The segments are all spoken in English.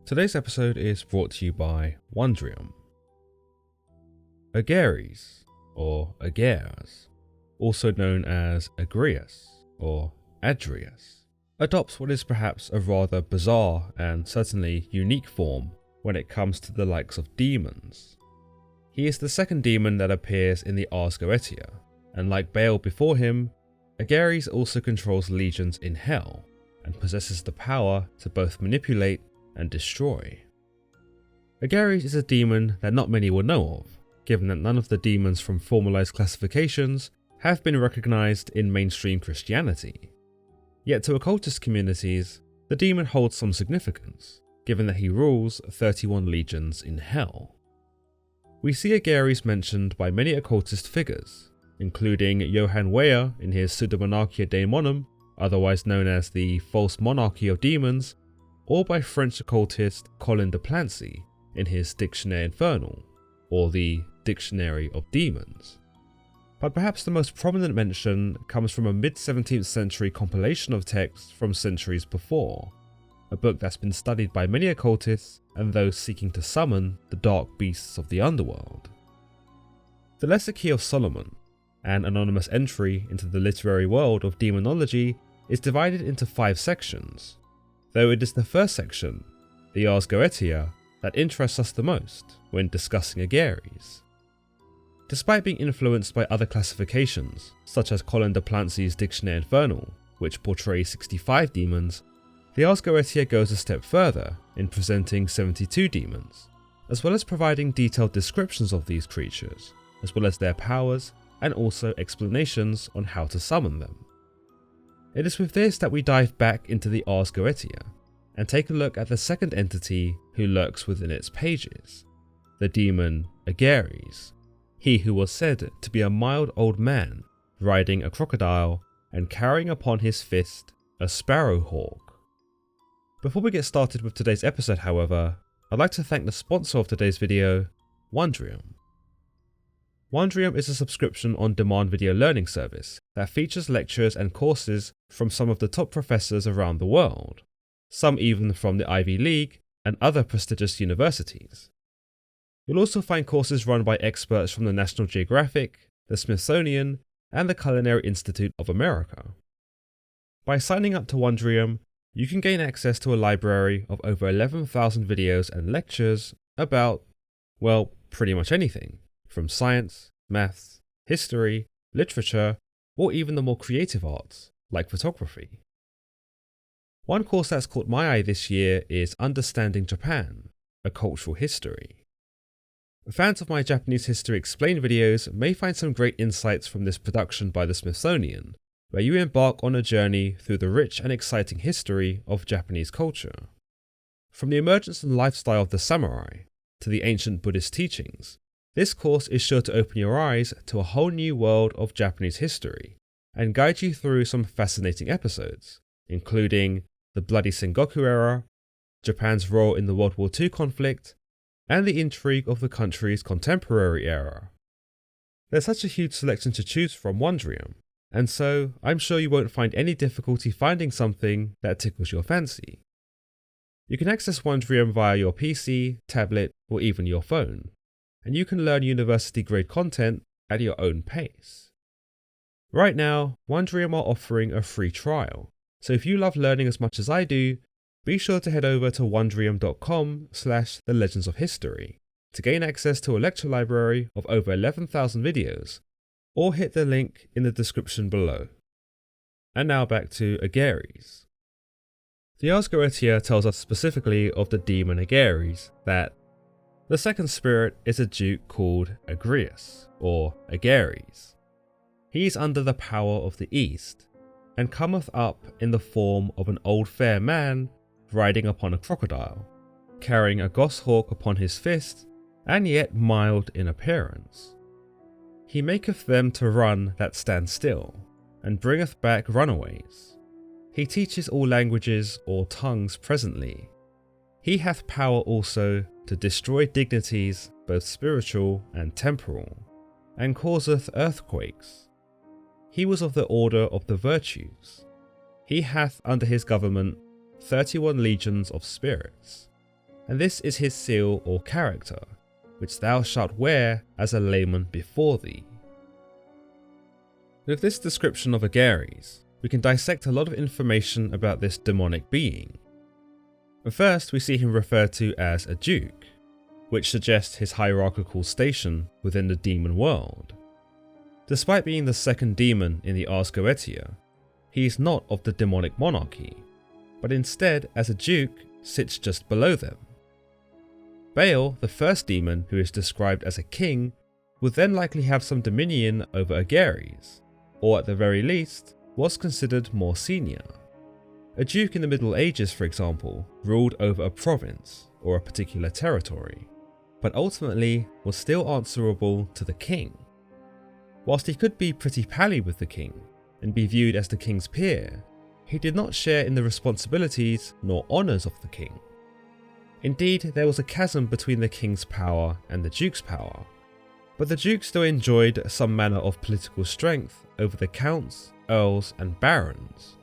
Today's episode is brought to you by Wondrium. Agares, or Agares, also known as Agares or Adrius, adopts what is perhaps a rather bizarre and certainly unique form when it comes to the likes of demons. He is the second demon that appears in the Ars Goetia, and like Baal before him, Agares also controls legions in hell and possesses the power to both manipulate and destroy. Agares is a demon that not many will know of, given that none of the demons from formalized classifications have been recognized in mainstream Christianity. Yet to occultist communities, the demon holds some significance, given that he rules 31 legions in hell. We see Agares mentioned by many occultist figures, including Johann Weyer in his Pseudomonarchia Daemonum, otherwise known as the False Monarchy of Demons, or by French occultist Colin de Plancy in his Dictionnaire Infernal, or the Dictionary of Demons. But perhaps the most prominent mention comes from a mid-17th century compilation of texts from centuries before, a book that's been studied by many occultists and those seeking to summon the dark beasts of the underworld. The Lesser Key of Solomon, an anonymous entry into the literary world of demonology, is divided into 5 sections, though it is the first section, the Ars Goetia, that interests us the most when discussing Agares. Despite being influenced by other classifications, such as Colin de Plancy's Dictionnaire Infernal, which portrays 65 demons, the Ars Goetia goes a step further in presenting 72 demons, as well as providing detailed descriptions of these creatures, as well as their powers, and also explanations on how to summon them. It is with this that we dive back into the Ars Goetia and take a look at the second entity who lurks within its pages, the demon Agares, he who was said to be a mild old man riding a crocodile and carrying upon his fist a sparrow hawk. Before we get started with today's episode, however, I'd like to thank the sponsor of today's video, Wondrium. Wondrium is a subscription on demand video learning service that features lectures and courses from some of the top professors around the world, some even from the Ivy League and other prestigious universities. You'll also find courses run by experts from the National Geographic, the Smithsonian, and the Culinary Institute of America. By signing up to Wondrium, you can gain access to a library of over 11,000 videos and lectures about, well, pretty much anything, from science, maths, history, literature, or even the more creative arts, like photography. One course that's caught my eye this year is Understanding Japan, a Cultural History. Fans of my Japanese History Explained videos may find some great insights from this production by the Smithsonian, where you embark on a journey through the rich and exciting history of Japanese culture. From the emergence and lifestyle of the samurai to the ancient Buddhist teachings, this course is sure to open your eyes to a whole new world of Japanese history and guide you through some fascinating episodes, including the Bloody Sengoku era, Japan's role in the World War II conflict, and the intrigue of the country's contemporary era. There's such a huge selection to choose from Wondrium, and so I'm sure you won't find any difficulty finding something that tickles your fancy. You can access Wondrium via your PC, tablet, or even your phone, and you can learn university-grade content at your own pace. Right now, Wondrium are offering a free trial, so if you love learning as much as I do, be sure to head over to wondrium.com/theLegendsOfHistory to gain access to a lecture library of over 11,000 videos, or hit the link in the description below. And now back to Agares. The Ars Goetia tells us specifically of the demon Agares that the second spirit is a duke called Agrius, or Agares. He is under the power of the East, and cometh up in the form of an old fair man riding upon a crocodile, carrying a goshawk upon his fist, and yet mild in appearance. He maketh them to run that stand still, and bringeth back runaways. He teaches all languages or tongues presently. He hath power also to destroy dignities both spiritual and temporal, and causeth earthquakes. He was of the order of the virtues. He hath under his government 31 legions of spirits, and this is his seal or character, which thou shalt wear as a lamen before thee. With this description of Agares, we can dissect a lot of information about this demonic being. First, we see him referred to as a duke, which suggests his hierarchical station within the demon world. Despite being the second demon in the Ars Goetia, he is not of the demonic monarchy, but instead, as a duke, sits just below them. Baal, the first demon who is described as a king, would then likely have some dominion over Agares, or at the very least, was considered more senior. A duke in the Middle Ages, for example, ruled over a province or a particular territory, but ultimately was still answerable to the king. Whilst he could be pretty pally with the king and be viewed as the king's peer, he did not share in the responsibilities nor honours of the king. Indeed, there was a chasm between the king's power and the duke's power, but the duke still enjoyed some manner of political strength over the counts, earls and barons.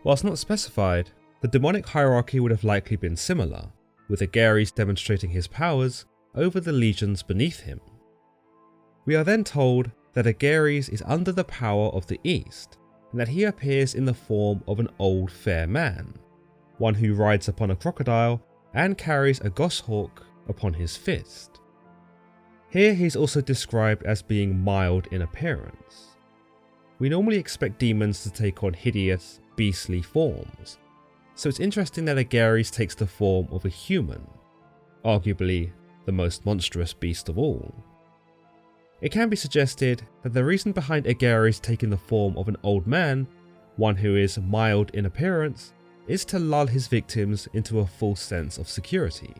Whilst not specified, the demonic hierarchy would have likely been similar, with Agares demonstrating his powers over the legions beneath him. We are then told that Agares is under the power of the East, and that he appears in the form of an old fair man, one who rides upon a crocodile and carries a goshawk upon his fist. Here he is also described as being mild in appearance. We normally expect demons to take on hideous, beastly forms, so it's interesting that Agares takes the form of a human, arguably the most monstrous beast of all. It can be suggested that the reason behind Agares taking the form of an old man, one who is mild in appearance, is to lull his victims into a false sense of security.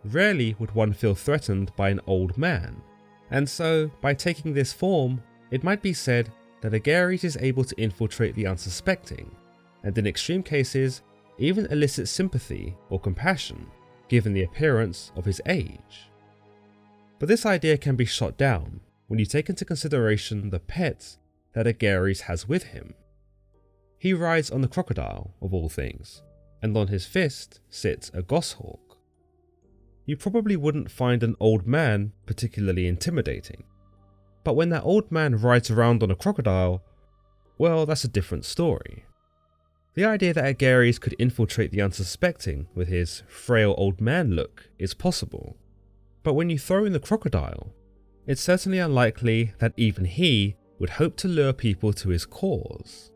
Rarely would one feel threatened by an old man, and so by taking this form, it might be said that Agares is able to infiltrate the unsuspecting, and in extreme cases, even elicit sympathy or compassion, given the appearance of his age. But this idea can be shot down when you take into consideration the pets that Agares has with him. He rides on the crocodile, of all things, and on his fist sits a goshawk. You probably wouldn't find an old man particularly intimidating, but when that old man rides around on a crocodile, well, that's a different story. The idea that Agares could infiltrate the unsuspecting with his frail old man look is possible, but when you throw in the crocodile, it's certainly unlikely that even he would hope to lure people to his cause.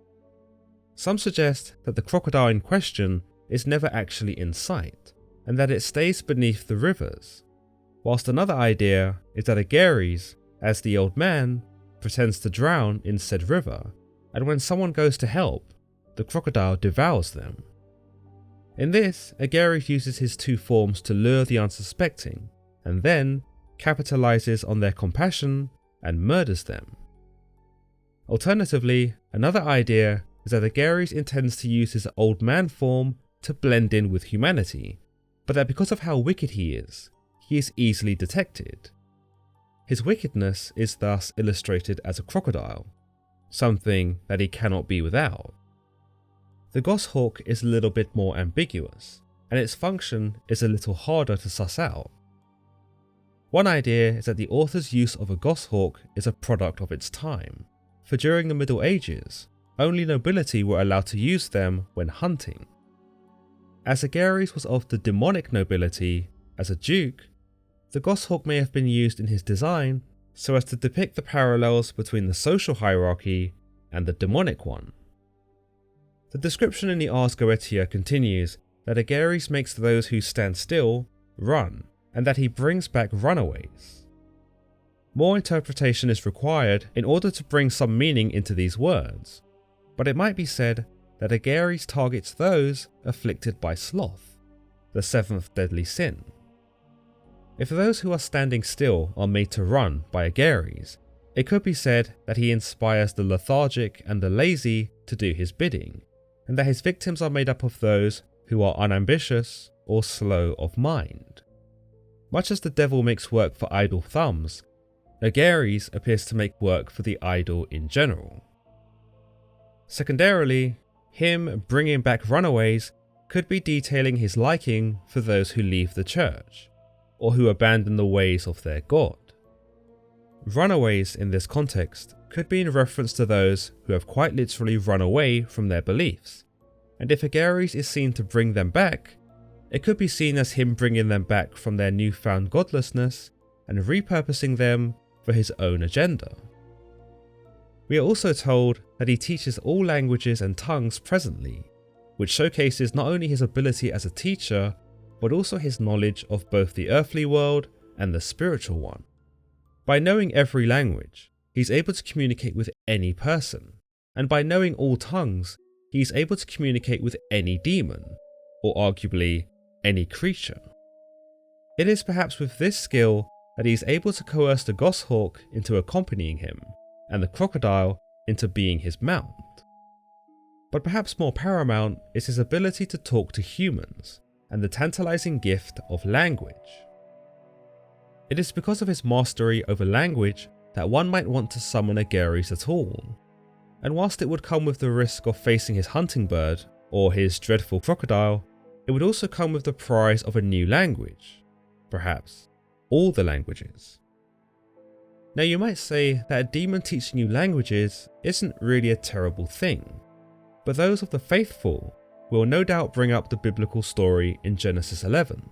Some suggest that the crocodile in question is never actually in sight, and that it stays beneath the rivers, whilst another idea is that Agares, as the old man, pretends to drown in said river, and when someone goes to help, the crocodile devours them. In this, Agares uses his two forms to lure the unsuspecting, and then capitalizes on their compassion and murders them. Alternatively, another idea is that Agares intends to use his old man form to blend in with humanity, but that because of how wicked he is easily detected. His wickedness is thus illustrated as a crocodile, something that he cannot be without. The goshawk is a little bit more ambiguous, and its function is a little harder to suss out. One idea is that the author's use of a goshawk is a product of its time, for during the Middle Ages, only nobility were allowed to use them when hunting. As Agares was of the demonic nobility, as a duke, the goshawk may have been used in his design so as to depict the parallels between the social hierarchy and the demonic one. The description in the Ars Goetia continues that Agares makes those who stand still run, and that he brings back runaways. More interpretation is required in order to bring some meaning into these words, but it might be said that Agares targets those afflicted by sloth, the seventh deadly sin. If those who are standing still are made to run by Agares, it could be said that he inspires the lethargic and the lazy to do his bidding, and that his victims are made up of those who are unambitious or slow of mind. Much as the devil makes work for idle thumbs, Agares appears to make work for the idle in general. Secondarily, him bringing back runaways could be detailing his liking for those who leave the church, or who abandon the ways of their God. Runaways in this context could be in reference to those who have quite literally run away from their beliefs, and if Agares is seen to bring them back, it could be seen as him bringing them back from their newfound godlessness and repurposing them for his own agenda. We are also told that he teaches all languages and tongues presently, which showcases not only his ability as a teacher, but also his knowledge of both the earthly world and the spiritual one. By knowing every language, he's able to communicate with any person, and by knowing all tongues, he's able to communicate with any demon, or arguably any creature. It is perhaps with this skill that he is able to coerce the goshawk into accompanying him, and the crocodile into being his mount. But perhaps more paramount is his ability to talk to humans, and the tantalizing gift of language. It is because of his mastery over language that one might want to summon Agares at all, and whilst it would come with the risk of facing his hunting bird, or his dreadful crocodile, it would also come with the prize of a new language, perhaps all the languages. Now you might say that a demon teaching you languages isn't really a terrible thing, but those of the faithful will no doubt bring up the biblical story in Genesis 11,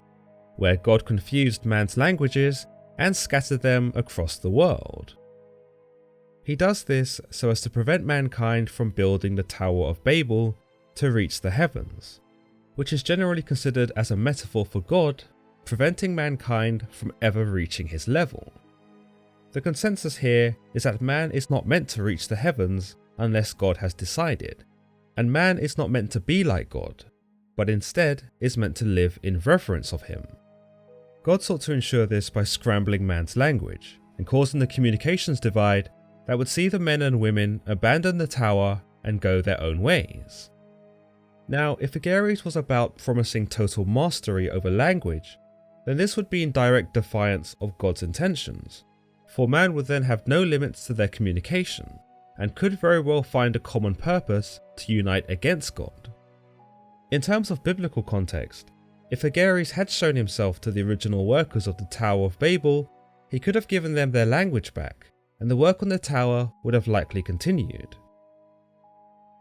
where God confused man's languages and scattered them across the world. He does this so as to prevent mankind from building the Tower of Babel to reach the heavens, which is generally considered as a metaphor for God preventing mankind from ever reaching his level. The consensus here is that man is not meant to reach the heavens unless God has decided, and man is not meant to be like God, but instead is meant to live in reverence of him. God sought to ensure this by scrambling man's language and causing the communications divide that would see the men and women abandon the tower and go their own ways. Now, if Agares was about promising total mastery over language, then this would be in direct defiance of God's intentions, for man would then have no limits to their communication, and could very well find a common purpose to unite against God. In terms of biblical context, if Agares had shown himself to the original workers of the Tower of Babel, he could have given them their language back, and the work on the tower would have likely continued.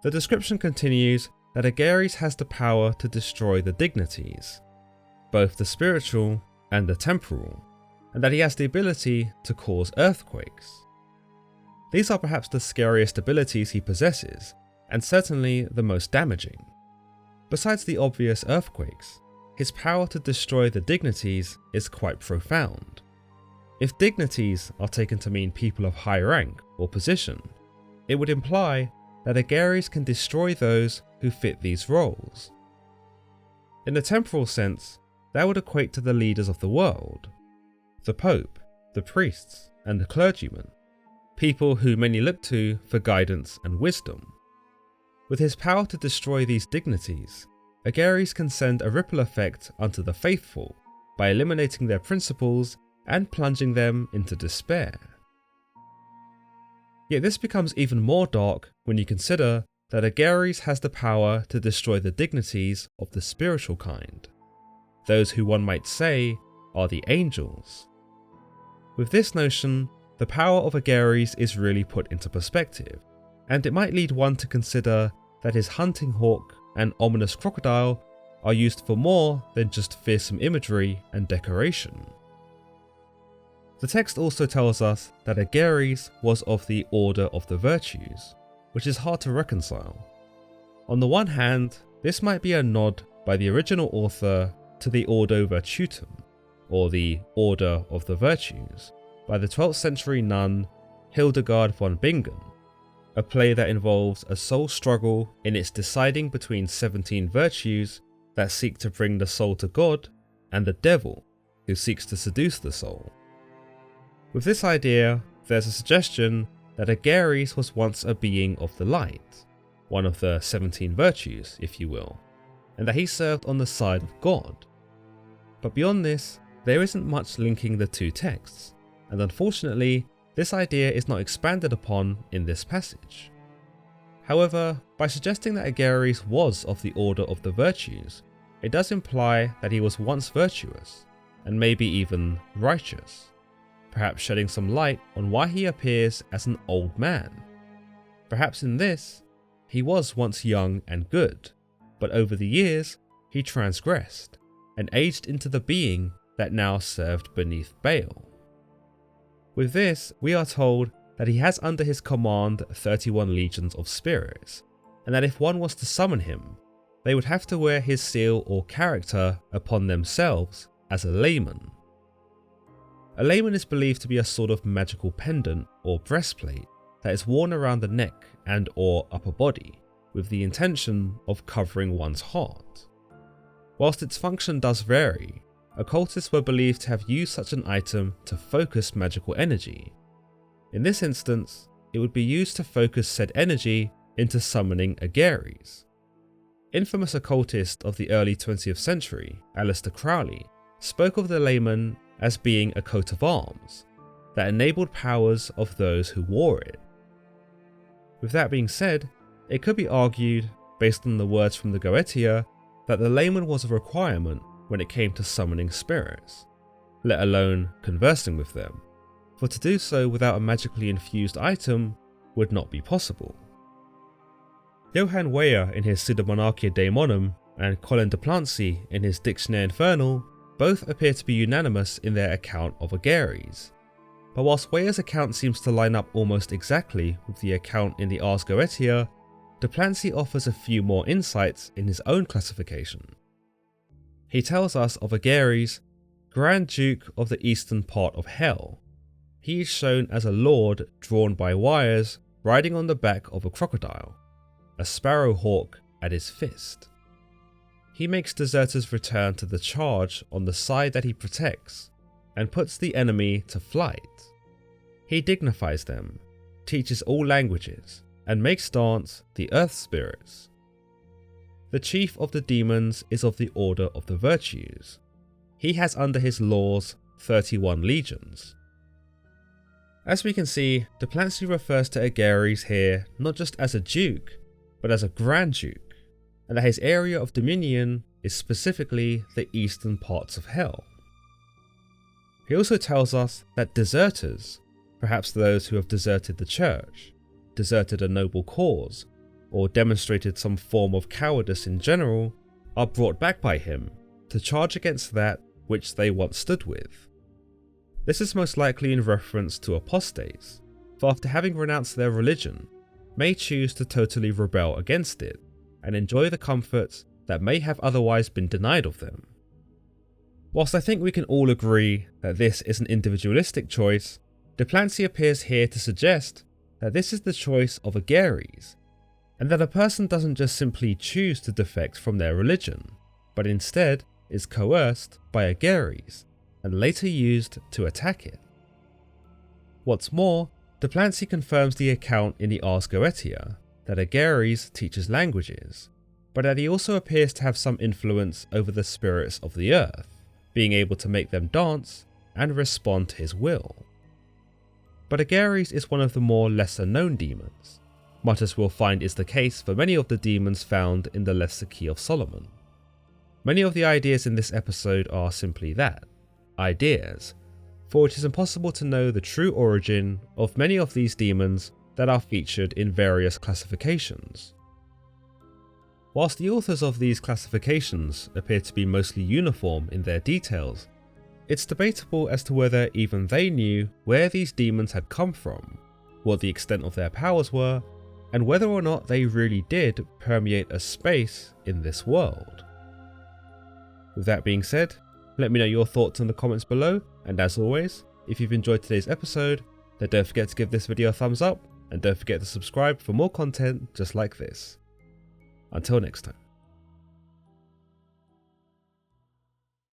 The description continues that Agares has the power to destroy the dignities, both the spiritual and the temporal, and that he has the ability to cause earthquakes. These are perhaps the scariest abilities he possesses, and certainly the most damaging. Besides the obvious earthquakes, his power to destroy the dignities is quite profound. If dignities are taken to mean people of high rank or position, it would imply that Agares can destroy those who fit these roles. In the temporal sense, that would equate to the leaders of the world, the Pope, the priests, and the clergymen, people who many look to for guidance and wisdom. With his power to destroy these dignities, Agares can send a ripple effect unto the faithful by eliminating their principles and plunging them into despair. Yet this becomes even more dark when you consider that Agares has the power to destroy the dignities of the spiritual kind, those who one might say are the angels. With this notion, the power of Agares is really put into perspective, and it might lead one to consider that his hunting hawk and ominous crocodile are used for more than just fearsome imagery and decoration. The text also tells us that Agares was of the Order of the Virtues, which is hard to reconcile. On the one hand, this might be a nod by the original author to the Ordo Virtutum, or the Order of the Virtues, by the 12th century nun Hildegard von Bingen, a play that involves a soul struggle in its deciding between 17 virtues that seek to bring the soul to God and the devil who seeks to seduce the soul. With this idea, there's a suggestion that Agares was once a being of the light, one of the 17 virtues, if you will, and that he served on the side of God. But beyond this, there isn't much linking the two texts, and unfortunately, this idea is not expanded upon in this passage. However, by suggesting that Agares was of the Order of the Virtues, it does imply that he was once virtuous, and maybe even righteous, perhaps shedding some light on why he appears as an old man. Perhaps in this, he was once young and good, but over the years, he transgressed and aged into the being that now served beneath Baal. With this, we are told that he has under his command 31 legions of spirits, and that if one was to summon him, they would have to wear his seal or character upon themselves as a lamen. A lamen is believed to be a sort of magical pendant or breastplate that is worn around the neck and or upper body with the intention of covering one's heart. Whilst its function does vary, occultists were believed to have used such an item to focus magical energy. In this instance, it would be used to focus said energy into summoning Agares. Infamous occultist of the early 20th century, Aleister Crowley, spoke of the lamen as being a coat of arms that enabled powers of those who wore it. With that being said, it could be argued, based on the words from the Goetia, that the lamen was a requirement when it came to summoning spirits, let alone conversing with them, for to do so without a magically infused item would not be possible. Johann Weyer in his Pseudomonarchia Daemonum and Colin de Plancy in his Dictionnaire Infernal both appear to be unanimous in their account of Agares. But whilst Weyer's account seems to line up almost exactly with the account in the Ars Goetia, de Plancy offers a few more insights in his own classification. He tells us of Agares, Grand Duke of the eastern part of Hell. He is shown as a lord drawn by wires riding on the back of a crocodile, a sparrow hawk at his fist. He makes deserters return to the charge on the side that he protects and puts the enemy to flight. He dignifies them, teaches all languages, and makes dance the earth spirits. The chief of the demons is of the order of the virtues. He has under his laws 31 legions. As we can see, de Plancy refers to Agares here not just as a duke, but as a Grand Duke, and that his area of dominion is specifically the eastern parts of Hell. He also tells us that deserters, perhaps those who have deserted the church, deserted a noble cause, or demonstrated some form of cowardice in general, are brought back by him to charge against that which they once stood with. This is most likely in reference to apostates, for after having renounced their religion, may choose to totally rebel against it and enjoy the comforts that may have otherwise been denied of them. Whilst I think we can all agree that this is an individualistic choice, de Plancy appears here to suggest that this is the choice of Agares, and that a person doesn't just simply choose to defect from their religion, but instead is coerced by Agares and later used to attack it. What's more, de Plancy confirms the account in the Ars Goetia that Agares teaches languages, but that he also appears to have some influence over the spirits of the earth, being able to make them dance and respond to his will. But Agares is one of the more lesser known demons, much as we'll find is the case for many of the demons found in the Lesser Key of Solomon. Many of the ideas in this episode are simply that, ideas, for it is impossible to know the true origin of many of these demons that are featured in various classifications. Whilst the authors of these classifications appear to be mostly uniform in their details, it's debatable as to whether even they knew where these demons had come from, what the extent of their powers were, and whether or not they really did permeate a space in this world. With that being said, let me know your thoughts in the comments below, and as always, if you've enjoyed today's episode, then don't forget to give this video a thumbs up, and don't forget to subscribe for more content just like this. Until next time.